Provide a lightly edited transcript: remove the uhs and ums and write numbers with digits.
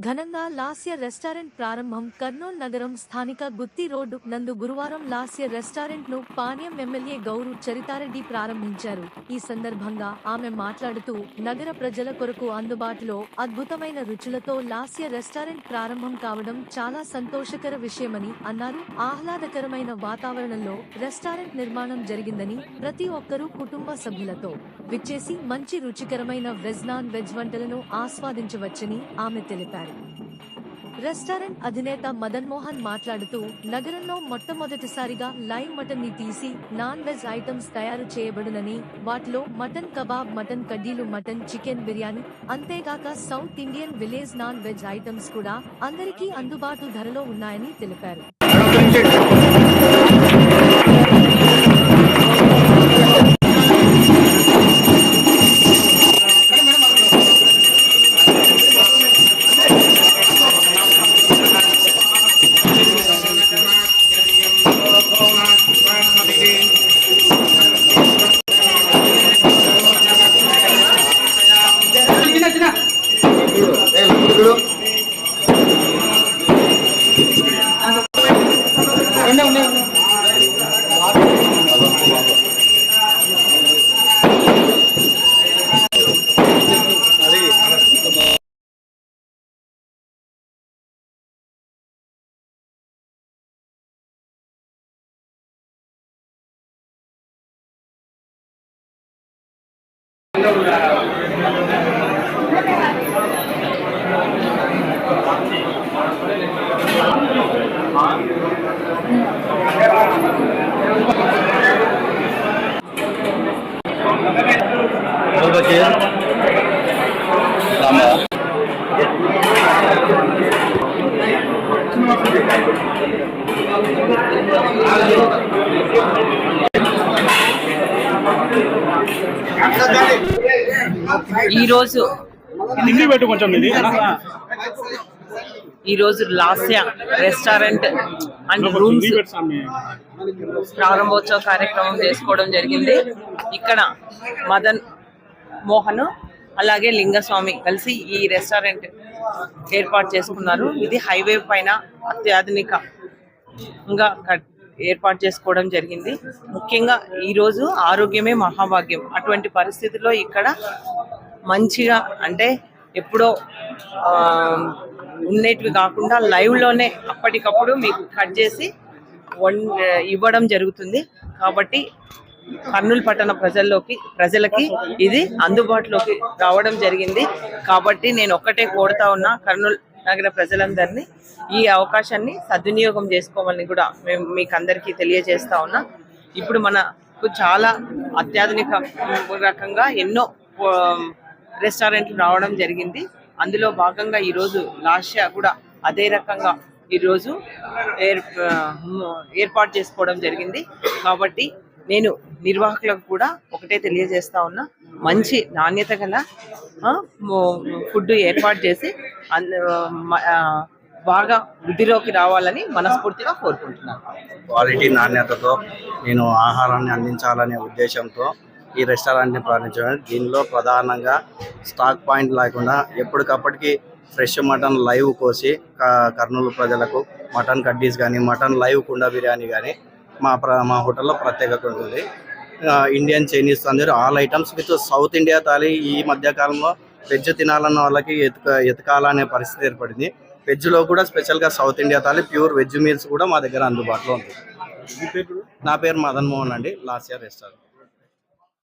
ఘనంగా లాస్య రెస్టారెంట్ ప్రారంభం. కర్నూలు నగరం స్థానిక గుత్తి రోడ్డు నందు గురువారం లాస్య రెస్టారెంట్ ను పాణ్యం ఎమ్మెల్యే గౌరు చరితారెడ్డి ప్రారంభించారు. ఈ సందర్భంగా ఆమె మాట్లాడుతూ నగర ప్రజల కొరకు అందుబాటులో అద్భుతమైన రుచులతో లాస్య రెస్టారెంట్ ప్రారంభం కావడం చాలా సంతోషకర విషయమని అన్నారు. ఆహ్లాదకరమైన వాతావరణంలో రెస్టారెంట్ నిర్మాణం జరిగిందని, ప్రతి ఒక్కరూ కుటుంబ సభ్యులతో విచ్చేసి మంచి రుచికరమైన వెజ్ నాన్ వెజ్ వంటలను ఆస్వాదించవచ్చని ఆమె తెలిపారు. రెస్టారెంట్ అధినేత మదన్ మోహన్ మాట్లాడుతూ నగరంలో మొట్టమొదటిసారిగా లైవ్ మటన్ ని తీసి నాన్ వెజ్ ఐటమ్స్ తయారు చేయబడునని, వాటిలో మటన్ కబాబ్, మటన్ కడ్డీలు, మటన్ చికెన్ బిర్యానీ, అంతేగాక south Indian village non veg items కూడా అందరికీ అందుబాటు ధరలో ఉన్నాయని తెలిపారు. ఈరోజు లాస్య రెస్టారెంట్ అండ్ రూమ్స్ ప్రారంభోత్సవ కార్యక్రమం చేసుకోవడం జరిగింది. ఇక్కడ మదన్ మోహన్ అలాగే లింగస్వామి కలిసి ఈ రెస్టారెంట్ ఏర్పాటు చేసుకున్నారు. ఇది హైవే పైన అత్యాధునికంగా ఏర్పాటు చేసుకోవడం జరిగింది. ముఖ్యంగా ఈరోజు ఆరోగ్యమే మహాభాగ్యం. అటువంటి పరిస్థితుల్లో ఇక్కడ మంచిగా, అంటే ఎప్పుడో ఉండేటివి కాకుండా లైవ్లోనే అప్పటికప్పుడు మీకు కట్ చేసి ఇవ్వడం జరుగుతుంది. కాబట్టి కర్నూలు పట్టణ ప్రజలకి ఇది అందుబాటులోకి రావడం జరిగింది. కాబట్టి నేను ఒక్కటే కోరుతా ఉన్నా, కర్నూలు నగర ప్రజలందరినీ ఈ అవకాశాన్ని సద్వినియోగం చేసుకోవాలని కూడా మేము మీకు అందరికీ తెలియజేస్తా ఉన్నా. ఇప్పుడు మనకు చాలా అత్యాధునిక రకంగా ఎన్నో రెస్టారెంట్లు రావడం జరిగింది. అందులో భాగంగా ఈరోజు లాస్య కూడా అదే రకంగా ఈరోజు ఏర్పాటు చేసుకోవడం జరిగింది. కాబట్టి నేను నిర్వాహకులకు కూడా ఒకటే తెలియజేస్తా ఉన్నా, మంచి నాణ్యత గల ఫుడ్ ఏర్పాటు చేసి బాగా వృద్ధిలోకి రావాలని మనస్ఫూర్తిగా కోరుకుంటున్నాను. క్వాలిటీ నాణ్యతతో నేను ఆహారాన్ని అందించాలనే ఉద్దేశంతో ఈ రెస్టారెంట్ని ప్రారంభించాను. దీనిలో ప్రధానంగా స్టాక్ పాయింట్ లేకుండా ఎప్పటికప్పటికి ఫ్రెష్ మటన్ లైవ్ కోసి కర్నూలు ప్రజలకు మటన్ కడ్డీస్ కానీ, మటన్ లైవ్ కుండ బిర్యానీ కానీ మా హోటల్లో ప్రత్యేకత ఉంటుంది. Indian, Chinese, tandoori all items with south India thali. ఈ మధ్యకాలంలో వెజ్ తినాలన్న వాళ్ళకి ఎతకాలనే పరిస్థితి ఏర్పడింది. వెజ్లో కూడా స్పెషల్గా south India thali, pure veg meals కూడా మా దగ్గర అందుబాటులో ఉంది. నా పేరు మదన్ మోహన్ అండి, లాస్య రెస్టారెంట్.